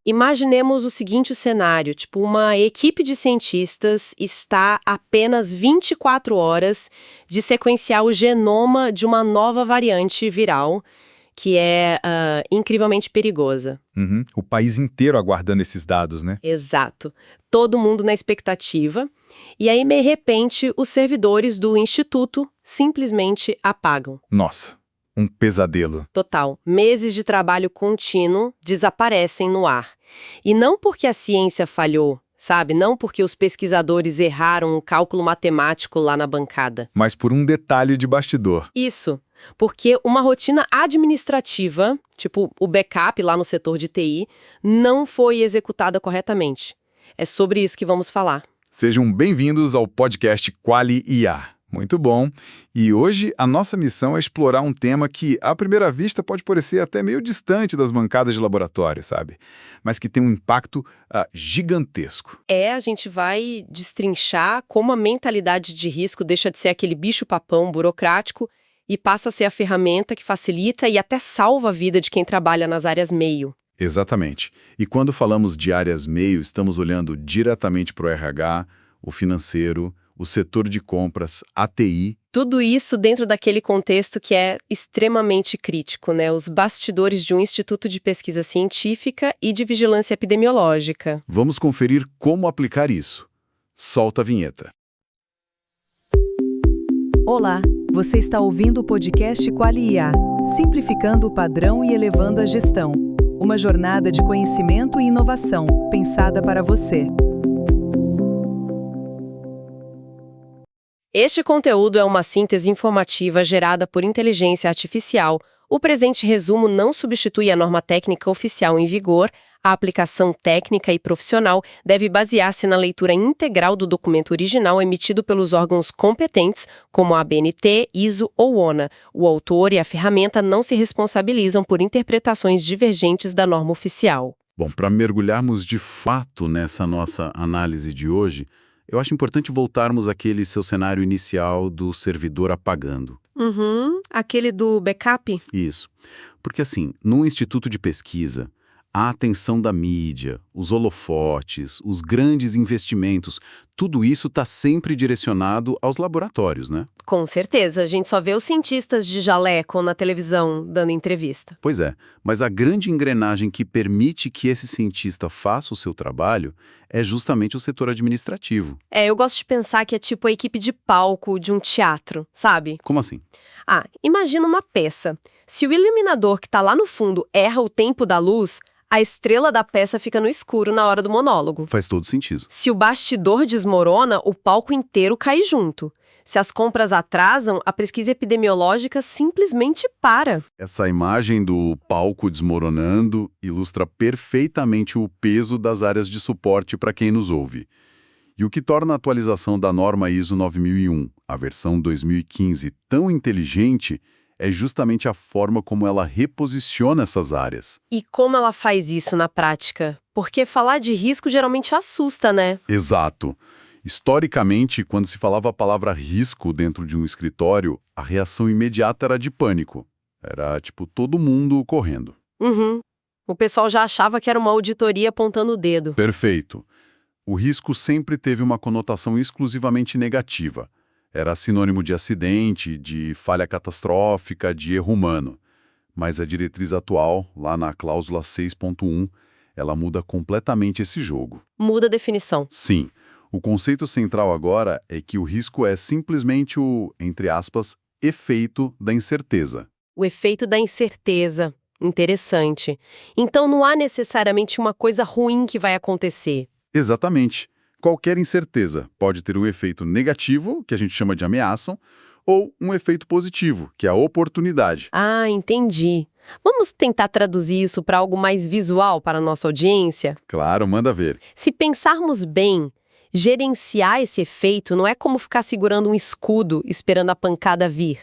Imaginemos o seguinte cenário, tipo, uma equipe de cientistas está a apenas 24 horas de sequenciar o genoma de uma nova variante viral, que é incrivelmente perigosa. Uhum. O país inteiro aguardando esses dados, né? Exato. Todo mundo na expectativa. E aí, de repente, os servidores do instituto simplesmente apagam. Nossa, um pesadelo. Total. Meses de trabalho contínuo desaparecem no ar. E não porque a ciência falhou, sabe? Não porque os pesquisadores erraram um cálculo matemático lá na bancada. Mas por um detalhe de bastidor. Isso. Porque uma rotina administrativa, tipo o backup lá no setor de TI, não foi executada corretamente. É sobre isso que vamos falar. Sejam bem-vindos ao podcast Quali IA. Muito bom. E hoje a nossa missão é explorar um tema que, à primeira vista, pode parecer até meio distante das bancadas de laboratório, sabe? Mas que tem um impacto gigantesco. A gente vai destrinchar como a mentalidade de risco deixa de ser aquele bicho-papão burocrático e passa a ser a ferramenta que facilita e até salva a vida de quem trabalha nas áreas meio. Exatamente. E quando falamos de áreas meio, estamos olhando diretamente para o RH, o financeiro, o setor de compras, a TI. Tudo isso dentro daquele contexto que é extremamente crítico, né? Os bastidores de um instituto de pesquisa científica e de vigilância epidemiológica. Vamos conferir como aplicar isso. Solta a vinheta. Olá, você está ouvindo o podcast Quali IA, simplificando o padrão e elevando a gestão. Uma jornada de conhecimento e inovação, pensada para você. Este conteúdo é uma síntese informativa gerada por inteligência artificial. O presente resumo não substitui a norma técnica oficial em vigor. A aplicação técnica e profissional deve basear-se na leitura integral do documento original emitido pelos órgãos competentes, como a ABNT, ISO ou ONA. O autor e a ferramenta não se responsabilizam por interpretações divergentes da norma oficial. Bom, para mergulharmos de fato nessa nossa análise de hoje, eu acho importante voltarmos àquele seu cenário inicial do servidor apagando. Aquele do backup? Isso. Porque assim, num instituto de pesquisa, a atenção da mídia, os holofotes, os grandes investimentos, tudo isso está sempre direcionado aos laboratórios, né? Com certeza, a gente só vê os cientistas de jaleco na televisão dando entrevista. Pois é, mas a grande engrenagem que permite que esse cientista faça o seu trabalho é justamente o setor administrativo. Eu gosto de pensar que é tipo a equipe de palco de um teatro, sabe? Como assim? Imagina uma peça. Se o iluminador que está lá no fundo erra o tempo da luz, a estrela da peça fica no escuro na hora do monólogo. Faz todo sentido. Se o bastidor desmorona, o palco inteiro cai junto. Se as compras atrasam, a pesquisa epidemiológica simplesmente para. Essa imagem do palco desmoronando ilustra perfeitamente o peso das áreas de suporte para quem nos ouve. E o que torna a atualização da norma ISO 9001, a versão 2015, tão inteligente é justamente a forma como ela reposiciona essas áreas. E como ela faz isso na prática? Porque falar de risco geralmente assusta, né? Exato. Historicamente, quando se falava a palavra risco dentro de um escritório, a reação imediata era de pânico. Era, tipo, todo mundo correndo. O pessoal já achava que era uma auditoria apontando o dedo. Perfeito. O risco sempre teve uma conotação exclusivamente negativa. Era sinônimo de acidente, de falha catastrófica, de erro humano. Mas a diretriz atual, lá na cláusula 6.1, ela muda completamente esse jogo. Muda a definição. Sim. O conceito central agora é que o risco é simplesmente o, entre aspas, efeito da incerteza. O efeito da incerteza. Interessante. Então não há necessariamente uma coisa ruim que vai acontecer. Exatamente. Qualquer incerteza pode ter um efeito negativo, que a gente chama de ameaça, ou um efeito positivo, que é a oportunidade. Entendi. Vamos tentar traduzir isso para algo mais visual para a nossa audiência? Claro, manda ver. Se pensarmos bem, gerenciar esse efeito não é como ficar segurando um escudo esperando a pancada vir.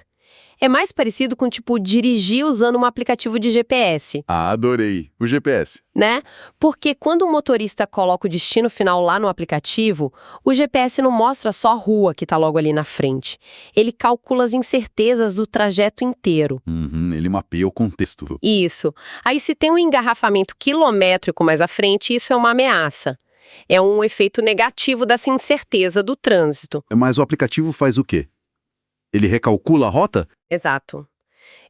É mais parecido com, tipo, dirigir usando um aplicativo de GPS, Ah, adorei. O GPS. né? Porque quando o motorista coloca o destino final lá no aplicativo, o GPS não mostra só a rua que está logo ali na frente. Ele calcula as incertezas do trajeto inteiro. Ele mapeia o contexto. Isso. Aí se tem um engarrafamento quilométrico mais à frente, isso é uma ameaça. É um efeito negativo dessa incerteza do trânsito. Mas o aplicativo faz o quê? Ele recalcula a rota? Exato.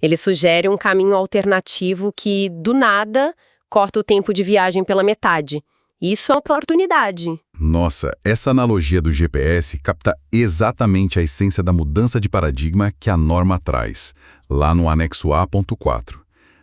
Ele sugere um caminho alternativo que, do nada, corta o tempo de viagem pela metade. Isso é uma oportunidade. Nossa, essa analogia do GPS capta exatamente a essência da mudança de paradigma que a norma traz, lá no anexo A.4.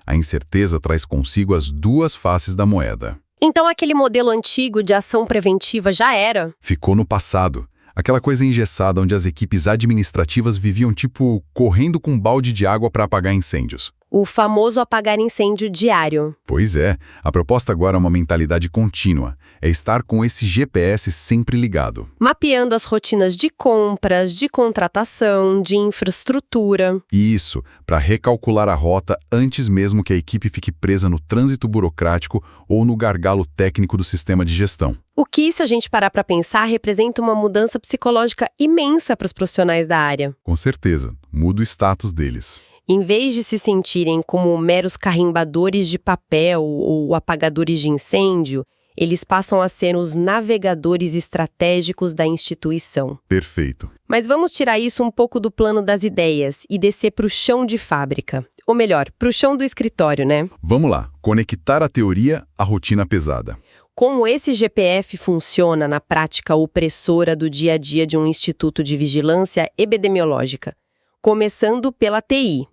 A incerteza traz consigo as duas faces da moeda. Então aquele modelo antigo de ação preventiva já era. Ficou no passado. Aquela coisa engessada onde as equipes administrativas viviam tipo correndo com um balde de água para apagar incêndios. O famoso apagar incêndio diário. Pois é, a proposta agora é uma mentalidade contínua. É estar com esse GPS sempre ligado. Mapeando as rotinas de compras, de contratação, de infraestrutura. Isso, para recalcular a rota antes mesmo que a equipe fique presa no trânsito burocrático ou no gargalo técnico do sistema de gestão. O que, se a gente parar para pensar, representa uma mudança psicológica imensa para os profissionais da área. Com certeza, muda o status deles. Em vez de se sentirem como meros carimbadores de papel ou apagadores de incêndio, eles passam a ser os navegadores estratégicos da instituição. Perfeito. Mas vamos tirar isso um pouco do plano das ideias e descer para o chão de fábrica. Ou melhor, para o chão do escritório, né? Vamos lá, conectar a teoria à rotina pesada. Como esse GPF funciona na prática opressora do dia a dia de um instituto de vigilância epidemiológica? Começando pela TI.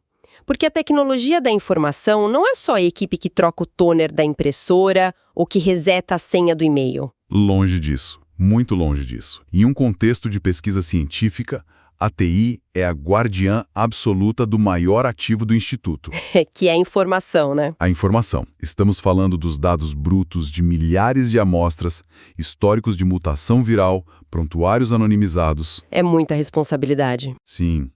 Porque a tecnologia da informação não é só a equipe que troca o toner da impressora ou que reseta a senha do e-mail. Longe disso, muito longe disso. Em um contexto de pesquisa científica, a TI é a guardiã absoluta do maior ativo do Instituto. Que é a informação, né? A informação. Estamos falando dos dados brutos de milhares de amostras, históricos de mutação viral, prontuários anonimizados. É muita responsabilidade. Sim.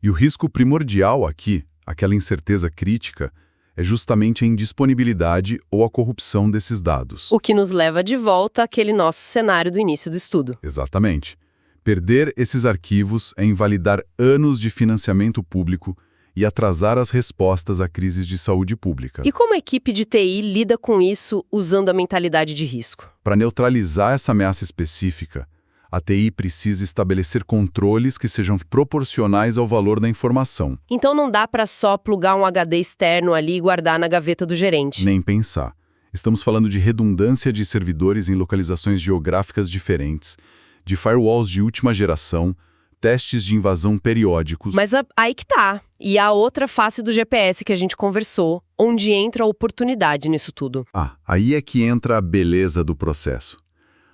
E o risco primordial aqui, aquela incerteza crítica, é justamente a indisponibilidade ou a corrupção desses dados. O que nos leva de volta àquele nosso cenário do início do estudo. Exatamente. Perder esses arquivos é invalidar anos de financiamento público e atrasar as respostas a crises de saúde pública. E como a equipe de TI lida com isso usando a mentalidade de risco? Para neutralizar essa ameaça específica, a TI precisa estabelecer controles que sejam proporcionais ao valor da informação. Então não dá para só plugar um HD externo ali e guardar na gaveta do gerente. Nem pensar. Estamos falando de redundância de servidores em localizações geográficas diferentes, de firewalls de última geração, testes de invasão periódicos. Mas aí que tá. E a outra face do GPS que a gente conversou, onde entra a oportunidade nisso tudo. Aí é que entra a beleza do processo.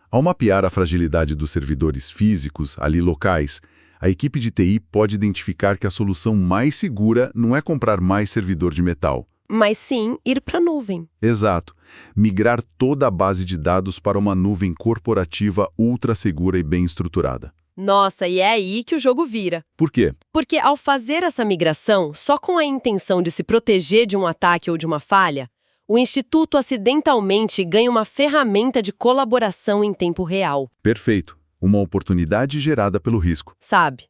Ao mapear a fragilidade dos servidores físicos, ali locais, a equipe de TI pode identificar que a solução mais segura não é comprar mais servidor de metal. Mas sim ir para a nuvem. Exato. Migrar toda a base de dados para uma nuvem corporativa ultra segura e bem estruturada. Nossa, e é aí que o jogo vira. Por quê? Porque ao fazer essa migração, só com a intenção de se proteger de um ataque ou de uma falha, o Instituto acidentalmente ganha uma ferramenta de colaboração em tempo real. Perfeito. Uma oportunidade gerada pelo risco. Sabe?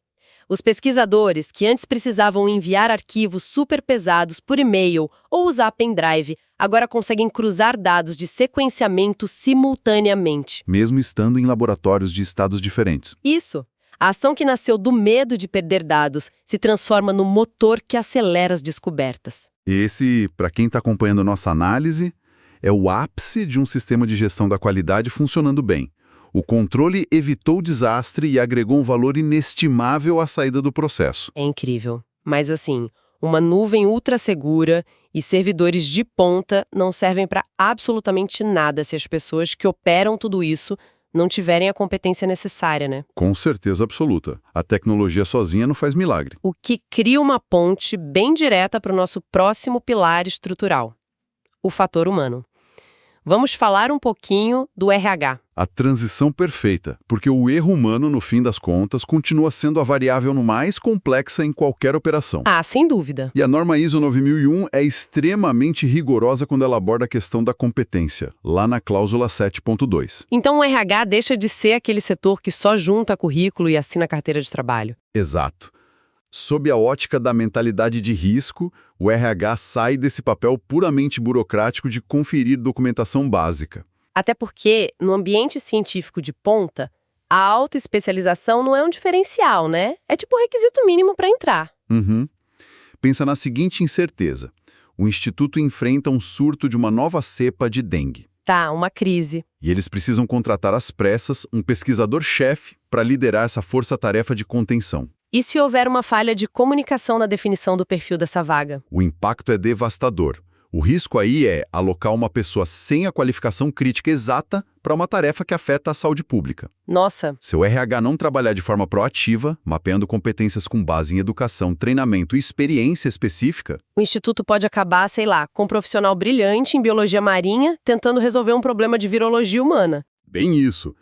Os pesquisadores, que antes precisavam enviar arquivos super pesados por e-mail ou usar pendrive, agora conseguem cruzar dados de sequenciamento simultaneamente. Mesmo estando em laboratórios de estados diferentes. Isso. A ação que nasceu do medo de perder dados se transforma no motor que acelera as descobertas. Esse, para quem está acompanhando nossa análise, é o ápice de um sistema de gestão da qualidade funcionando bem. O controle evitou o desastre e agregou um valor inestimável à saída do processo. É incrível. Mas assim, uma nuvem ultra segura e servidores de ponta não servem para absolutamente nada se as pessoas que operam tudo isso não tiverem a competência necessária, né? Com certeza absoluta. A tecnologia sozinha não faz milagre. O que cria uma ponte bem direta para o nosso próximo pilar estrutural, o fator humano. Vamos falar um pouquinho do RH. A transição perfeita, porque o erro humano, no fim das contas, continua sendo a variável mais complexa em qualquer operação. Ah, sem dúvida. E a norma ISO 9001 é extremamente rigorosa quando ela aborda a questão da competência, lá na cláusula 7.2. Então o RH deixa de ser aquele setor que só junta currículo e assina carteira de trabalho. Exato. Sob a ótica da mentalidade de risco, o RH sai desse papel puramente burocrático de conferir documentação básica. Até porque, no ambiente científico de ponta, a autoespecialização não é um diferencial, né? É tipo o requisito mínimo para entrar. Uhum. Pensa na seguinte incerteza. O Instituto enfrenta um surto de uma nova cepa de dengue. Tá, uma crise. E eles precisam contratar às pressas um pesquisador-chefe para liderar essa força-tarefa de contenção. E se houver uma falha de comunicação na definição do perfil dessa vaga? O impacto é devastador. O risco aí é alocar uma pessoa sem a qualificação crítica exata para uma tarefa que afeta a saúde pública. Nossa, Se o RH não trabalhar de forma proativa, mapeando competências com base em educação, treinamento e experiência específica, o Instituto pode acabar, sei lá, com um profissional brilhante em biologia marinha tentando resolver um problema de virologia humana. bem isso.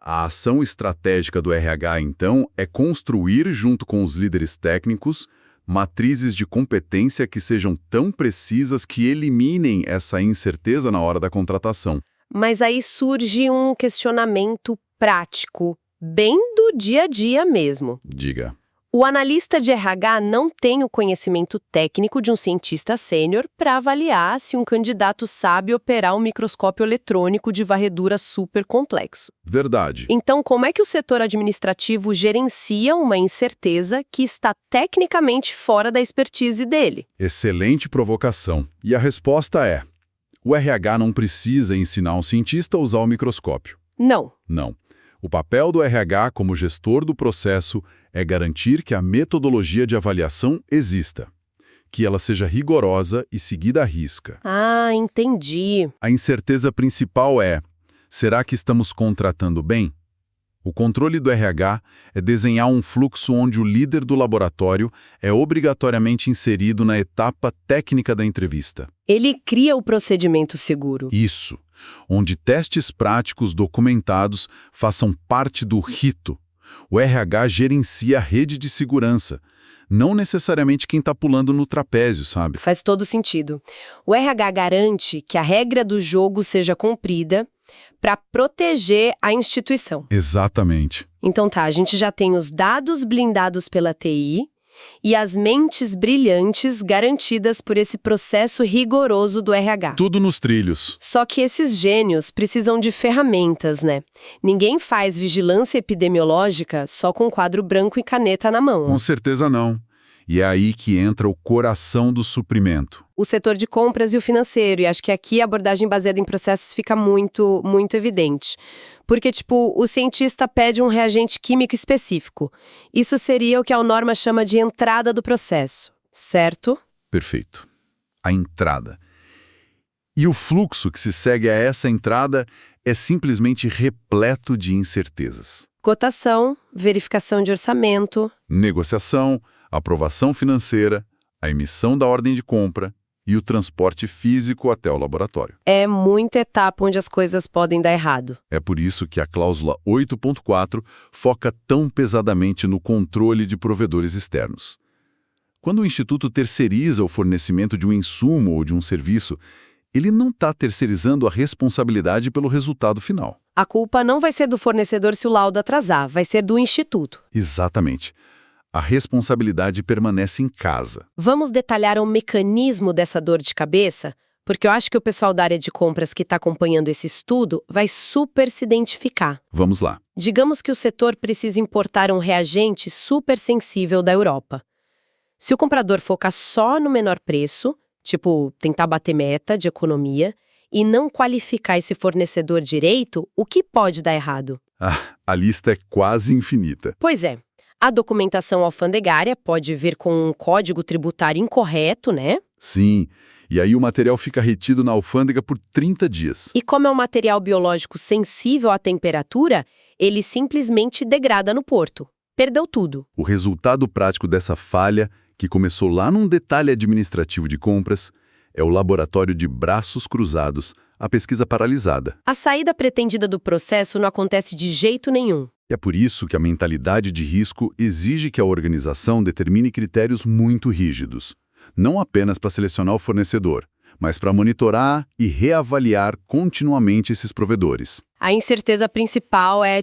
A ação estratégica do RH, então, é construir, junto com os líderes técnicos, matrizes de competência que sejam tão precisas que eliminem essa incerteza na hora da contratação. Mas aí surge um questionamento prático, bem do dia a dia mesmo. Diga. O analista de RH não tem o conhecimento técnico de um cientista sênior para avaliar se um candidato sabe operar um microscópio eletrônico de varredura super complexo. Verdade. Então, como é que o setor administrativo gerencia uma incerteza que está tecnicamente fora da expertise dele? Excelente provocação. E a resposta é: o RH não precisa ensinar um cientista a usar o microscópio. Não. Não. O papel do RH como gestor do processo é garantir que a metodologia de avaliação exista, que ela seja rigorosa e seguida à risca. Ah, entendi. A incerteza principal é: será que estamos contratando bem? O controle do RH é desenhar um fluxo onde o líder do laboratório é obrigatoriamente inserido na etapa técnica da entrevista. Ele cria o procedimento seguro. Isso, onde testes práticos documentados façam parte do rito. O RH gerencia a rede de segurança, não necessariamente quem está pulando no trapézio, sabe? Faz todo sentido. O RH garante que a regra do jogo seja cumprida para proteger a instituição. Exatamente. Então tá, a gente já tem os dados blindados pela TI e as mentes brilhantes garantidas por esse processo rigoroso do RH. Tudo nos trilhos. Só que esses gênios precisam de ferramentas, né? Ninguém faz vigilância epidemiológica só com quadro branco e caneta na mão. Com certeza não. E é aí que entra o coração do suprimento. O setor de compras e o financeiro, e acho que aqui a abordagem baseada em processos fica muito evidente. Porque, o cientista pede um reagente químico específico. Isso seria o que a norma chama de entrada do processo, certo? Perfeito. A entrada. E o fluxo que se segue a essa entrada é simplesmente repleto de incertezas. Cotação, verificação de orçamento, Negociação, aprovação financeira, a emissão da ordem de compra e o transporte físico até o laboratório. é muita etapa onde as coisas podem dar errado. É por isso que a cláusula 8.4 foca tão pesadamente no controle de provedores externos. Quando o Instituto terceiriza o fornecimento de um insumo ou de um serviço, ele não está terceirizando a responsabilidade pelo resultado final. A culpa não vai ser do fornecedor se o laudo atrasar, vai ser do instituto. Exatamente. A responsabilidade permanece em casa. Vamos detalhar o mecanismo dessa dor de cabeça? Porque eu acho que o pessoal da área de compras que está acompanhando esse estudo vai super se identificar. Vamos lá. Digamos que o setor precisa importar um reagente super sensível da Europa. Se o comprador focar só no menor preço, tentar bater meta de economia, e não qualificar esse fornecedor direito, o que pode dar errado? A lista é quase infinita. Pois é. A documentação alfandegária pode vir com um código tributário incorreto, né? Sim, e aí o material fica retido na alfândega por 30 dias. E como é um material biológico sensível à temperatura, ele simplesmente degrada no porto. Perdeu tudo. O resultado prático dessa falha, que começou lá num detalhe administrativo de compras, É o laboratório de braços cruzados, a pesquisa paralisada. A saída pretendida do processo não acontece de jeito nenhum. É por isso que a mentalidade de risco exige que a organização determine critérios muito rígidos, não apenas para selecionar o fornecedor, mas para monitorar e reavaliar continuamente esses provedores. A incerteza principal é,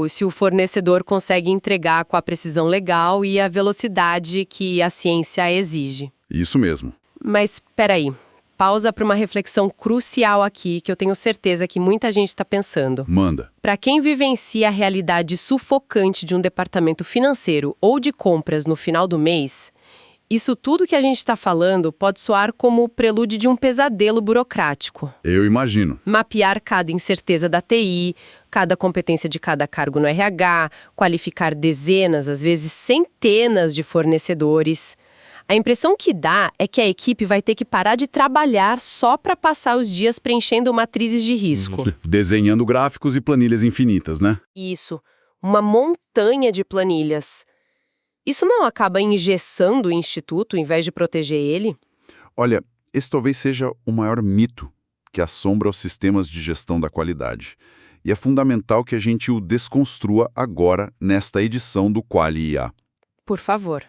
se o fornecedor consegue entregar com a precisão legal e a velocidade que a ciência exige. Isso mesmo. Mas, peraí, pausa para uma reflexão crucial aqui, que eu tenho certeza que muita gente está pensando. Manda. Para quem vivencia a realidade sufocante de um departamento financeiro ou de compras no final do mês, isso tudo que a gente está falando pode soar como o prelúdio de um pesadelo burocrático. Eu imagino. Mapear cada incerteza da TI, cada competência de cada cargo no RH, qualificar dezenas, às vezes centenas de fornecedores. A impressão que dá é que a equipe vai ter que parar de trabalhar só para passar os dias preenchendo matrizes de risco. Desenhando gráficos e planilhas infinitas, né? Isso, uma montanha de planilhas. Isso não acaba engessando o instituto em vez de proteger ele? Olha, esse talvez seja o maior mito que assombra os sistemas de gestão da qualidade. E é fundamental que a gente o desconstrua agora nesta edição do QualiIA. Por favor.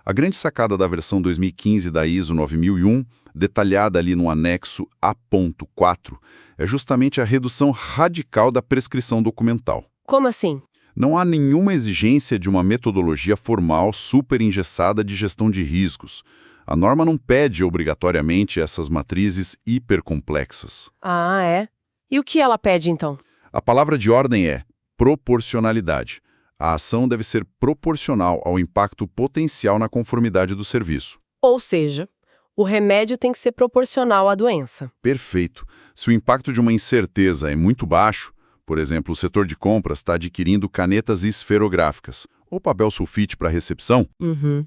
A grande sacada da versão 2015 da ISO 9001, detalhada ali no anexo A.4, é justamente a redução radical da prescrição documental. Como assim? Não há nenhuma exigência de uma metodologia formal super engessada de gestão de riscos. A norma não pede obrigatoriamente essas matrizes hipercomplexas. Ah, é? E o que ela pede, então? A palavra de ordem é proporcionalidade. A ação deve ser proporcional ao impacto potencial na conformidade do serviço. Ou seja, o remédio tem que ser proporcional à doença. Perfeito. Se o impacto de uma incerteza é muito baixo, por exemplo, o setor de compras está adquirindo canetas esferográficas ou papel sulfite para recepção.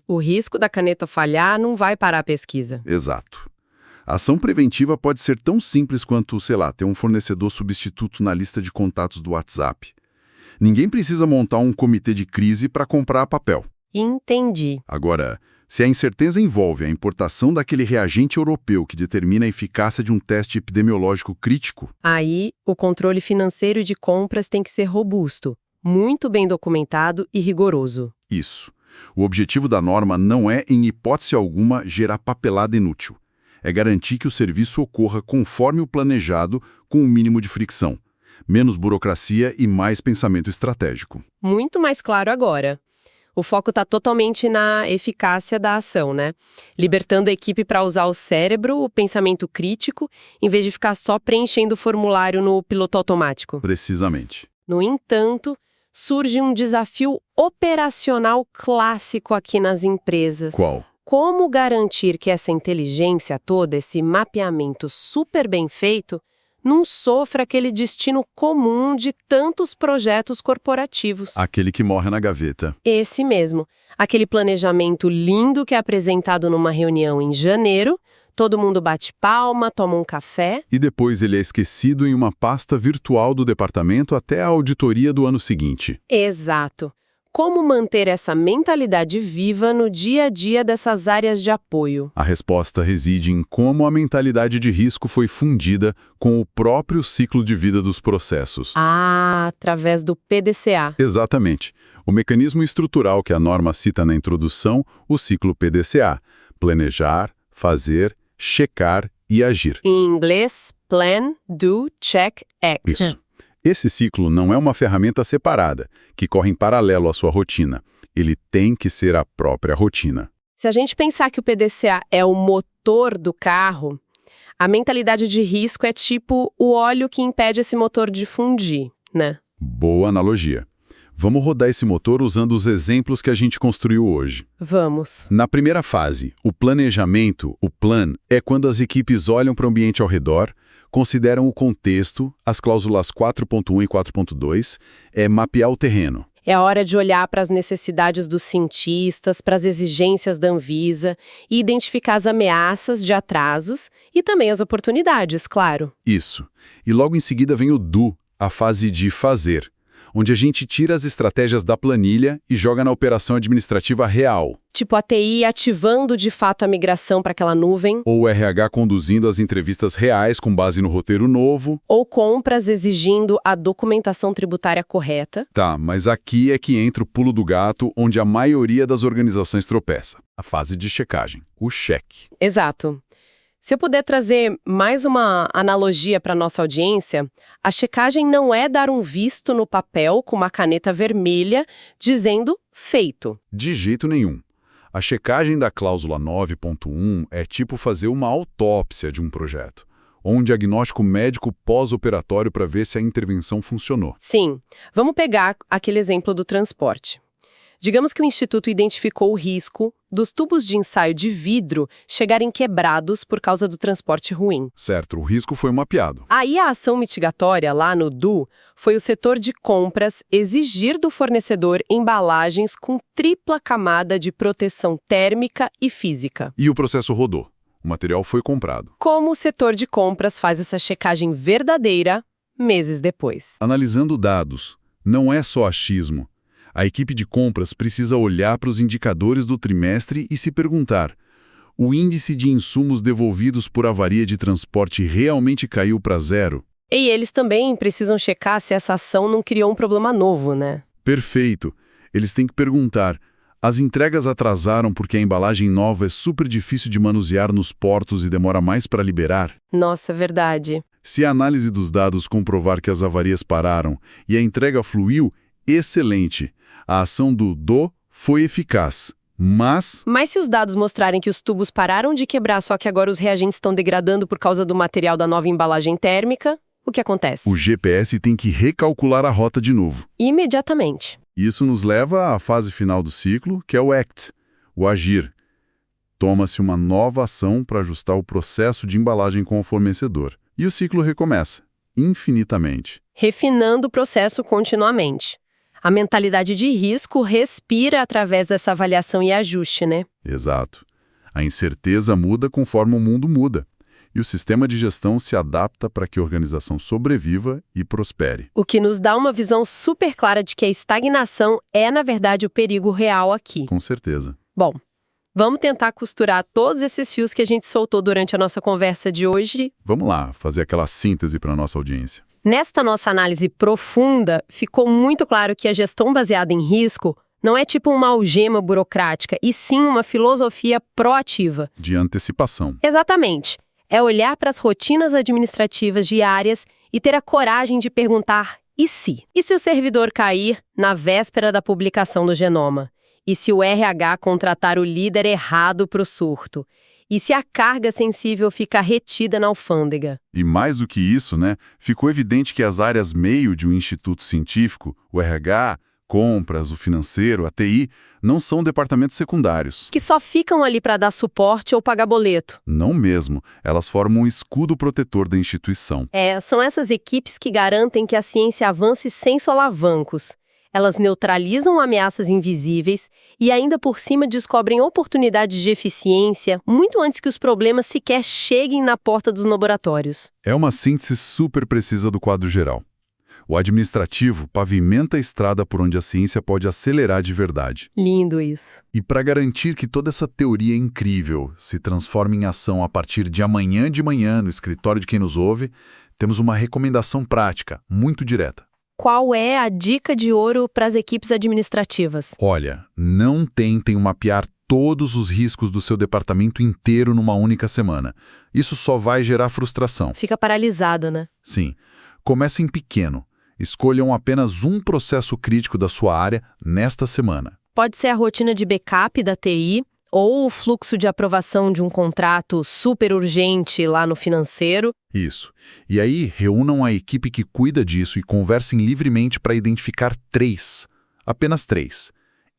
O risco da caneta falhar não vai parar a pesquisa. Exato. A ação preventiva pode ser tão simples quanto, ter um fornecedor substituto na lista de contatos do WhatsApp. Ninguém precisa montar um comitê de crise para comprar papel. Entendi. Agora, se a incerteza envolve a importação daquele reagente europeu que determina a eficácia de um teste epidemiológico crítico, Aí, o controle financeiro de compras tem que ser robusto, muito bem documentado e rigoroso. isso. O objetivo da norma não é, em hipótese alguma, gerar papelada inútil. É garantir que o serviço ocorra conforme o planejado, com um mínimo de fricção. Menos burocracia e mais pensamento estratégico. Muito mais claro agora. O foco está totalmente na eficácia da ação, né? Libertando a equipe para usar o cérebro, o pensamento crítico, em vez de ficar só preenchendo o formulário no piloto automático. Precisamente. No entanto, surge um desafio operacional clássico aqui nas empresas. Qual? Como garantir que essa inteligência toda, esse mapeamento super bem feito, não sofra aquele destino comum de tantos projetos corporativos? Aquele que morre na gaveta. Esse mesmo. Aquele planejamento lindo que é apresentado numa reunião em janeiro, todo mundo bate palma, toma um café. E depois ele é esquecido em uma pasta virtual do departamento até a auditoria do ano seguinte. Exato. Como manter essa mentalidade viva no dia a dia dessas áreas de apoio? A resposta reside em como a mentalidade de risco foi fundida com o próprio ciclo de vida dos processos. Através do PDCA. Exatamente. O mecanismo estrutural que a norma cita na introdução, o ciclo PDCA. Planejar, fazer, checar e agir. Em inglês, Plan, Do, Check, Act. Isso. Esse ciclo não é uma ferramenta separada, que corre em paralelo à sua rotina. Ele tem que ser a própria rotina. Se a gente pensar que o PDCA é o motor do carro, a mentalidade de risco é tipo o óleo que impede esse motor de fundir, né? Boa analogia. Vamos rodar esse motor usando os exemplos que a gente construiu hoje. Vamos. Na primeira fase, o planejamento, o plan, é quando as equipes olham para o ambiente ao redor, consideram o contexto, as cláusulas 4.1 e 4.2, é mapear o terreno. É a hora de olhar para as necessidades dos cientistas, para as exigências da Anvisa e identificar as ameaças de atrasos e também as oportunidades, claro. Isso. E logo em seguida vem o do, a fase de fazer. onde a gente tira as estratégias da planilha e joga na operação administrativa real. Tipo a TI ativando de fato a migração para aquela nuvem. Ou o RH conduzindo as entrevistas reais com base no roteiro novo. Ou compras exigindo a documentação tributária correta. Tá, mas aqui é que entra o pulo do gato, onde a maioria das organizações tropeça. A fase de checagem, o cheque. Exato. Se eu puder trazer mais uma analogia para nossa audiência, a checagem não é dar um visto no papel com uma caneta vermelha dizendo feito. De jeito nenhum. A checagem da cláusula 9.1 é tipo fazer uma autópsia de um projeto, ou um diagnóstico médico pós-operatório para ver se a intervenção funcionou. Sim. Vamos pegar aquele exemplo do transporte. Digamos que o Instituto identificou o risco dos tubos de ensaio de vidro chegarem quebrados por causa do transporte ruim. Certo, o risco foi mapeado. Aí a ação mitigatória lá no DU foi o setor de compras exigir do fornecedor embalagens com tripla camada de proteção térmica e física. E o processo rodou. O material foi comprado. Como o setor de compras faz essa checagem verdadeira meses depois? Analisando dados, não é só achismo. A equipe de compras precisa olhar para os indicadores do trimestre e se perguntar: o índice de insumos devolvidos por avaria de transporte realmente caiu para zero? E eles também precisam checar se essa ação não criou um problema novo, né? Perfeito. Eles têm que perguntar: as entregas atrasaram porque a embalagem nova é super difícil de manusear nos portos e demora mais para liberar? Nossa, verdade. Se a análise dos dados comprovar que as avarias pararam e a entrega fluiu, excelente. A ação do DO foi eficaz, mas se os dados mostrarem que os tubos pararam de quebrar, só que agora os reagentes estão degradando por causa do material da nova embalagem térmica, o que acontece? o GPS tem que recalcular a rota de novo. Imediatamente. Isso nos leva à fase final do ciclo, que é o ACT, o agir. Toma-se uma nova ação para ajustar o processo de embalagem com o fornecedor. E o ciclo recomeça, infinitamente. Refinando o processo continuamente. A mentalidade de risco respira através dessa avaliação e ajuste, né? Exato. A incerteza muda conforme o mundo muda. E o sistema de gestão se adapta para que a organização sobreviva e prospere. O que nos dá uma visão super clara de que a estagnação é, na verdade, o perigo real aqui. Com certeza. Bom, vamos tentar costurar todos esses fios que a gente soltou durante a nossa conversa de hoje. Vamos lá, fazer aquela síntese para a nossa audiência. Nesta nossa análise profunda, ficou muito claro que a gestão baseada em risco não é tipo uma algema burocrática, e sim uma filosofia proativa. De antecipação. Exatamente. É olhar para as rotinas administrativas diárias e ter a coragem de perguntar e se? E se o servidor cair na véspera da publicação do genoma? E se o RH contratar o líder errado para o surto? E se a carga sensível fica retida na alfândega? E mais do que isso, ficou evidente que as áreas meio de um instituto científico, o RH, compras, o financeiro, a TI, não são departamentos secundários. Que só ficam ali para dar suporte ou pagar boleto. Não mesmo. Elas formam um escudo protetor da instituição. São essas equipes que garantem que a ciência avance sem solavancos. Elas neutralizam ameaças invisíveis e ainda por cima descobrem oportunidades de eficiência muito antes que os problemas sequer cheguem na porta dos laboratórios. É uma síntese super precisa do quadro geral. O administrativo pavimenta a estrada por onde a ciência pode acelerar de verdade. Lindo isso. E para garantir que toda essa teoria incrível se transforme em ação a partir de amanhã de manhã no escritório de quem nos ouve, temos uma recomendação prática, muito direta. Qual é a dica de ouro para as equipes administrativas? Olha, não tentem mapear todos os riscos do seu departamento inteiro numa única semana. Isso só vai gerar frustração. Fica paralisado, né? Sim. Comecem pequeno. Escolham apenas um processo crítico da sua área nesta semana. Pode ser a rotina de backup da TI ou o fluxo de aprovação de um contrato super urgente lá no financeiro. Isso. E aí, reúnam a equipe que cuida disso e conversem livremente para identificar apenas três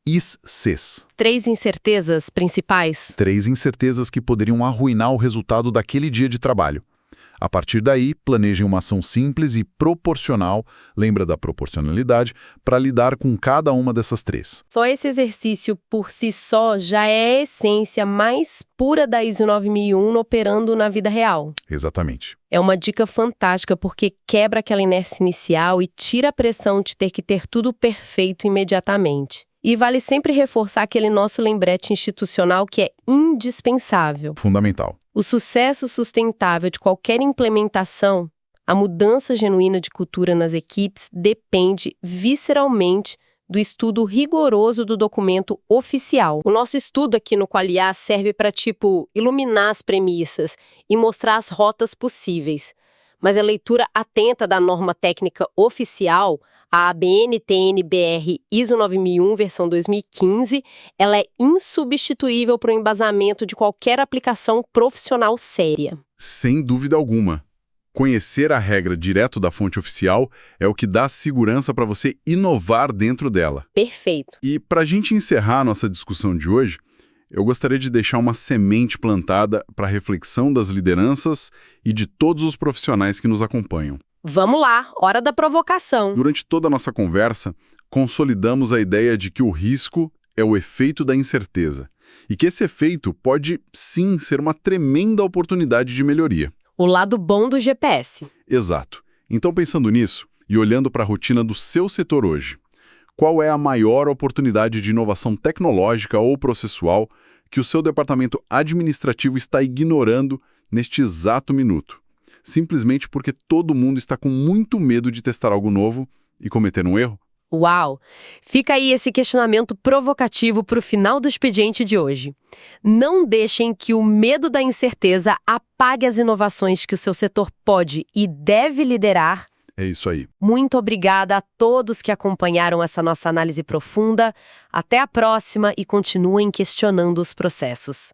ISCs. 3 incertezas principais. 3 incertezas que poderiam arruinar o resultado daquele dia de trabalho. A partir daí, planejem uma ação simples e proporcional, lembra da proporcionalidade, para lidar com cada uma dessas três. Só esse exercício por si só já é a essência mais pura da ISO 9001 operando na vida real. Exatamente. É uma dica fantástica porque quebra aquela inércia inicial e tira a pressão de ter que ter tudo perfeito imediatamente. E vale sempre reforçar aquele nosso lembrete institucional que é indispensável. Fundamental. O sucesso sustentável de qualquer implementação, a mudança genuína de cultura nas equipes, depende visceralmente do estudo rigoroso do documento oficial. O nosso estudo aqui no Qualia serve para, iluminar as premissas e mostrar as rotas possíveis. Mas a leitura atenta da norma técnica oficial, a ABN-TN-BR ISO 9001, versão 2015, ela é insubstituível para o embasamento de qualquer aplicação profissional séria. Sem dúvida alguma. Conhecer a regra direto da fonte oficial é o que dá segurança para você inovar dentro dela. Perfeito. E para a gente encerrar nossa discussão de hoje, eu gostaria de deixar uma semente plantada para a reflexão das lideranças e de todos os profissionais que nos acompanham. Vamos lá, hora da provocação. Durante toda a nossa conversa, consolidamos a ideia de que o risco é o efeito da incerteza e que esse efeito pode, sim, ser uma tremenda oportunidade de melhoria. O lado bom do GPS. Exato. Então, pensando nisso e olhando para a rotina do seu setor hoje, qual é a maior oportunidade de inovação tecnológica ou processual que o seu departamento administrativo está ignorando neste exato minuto? Simplesmente porque todo mundo está com muito medo de testar algo novo e cometer um erro? Uau! Fica aí esse questionamento provocativo para o final do expediente de hoje. Não deixem que o medo da incerteza apague as inovações que o seu setor pode e deve liderar. É isso aí. Muito obrigada a todos que acompanharam essa nossa análise profunda. Até a próxima e continuem questionando os processos.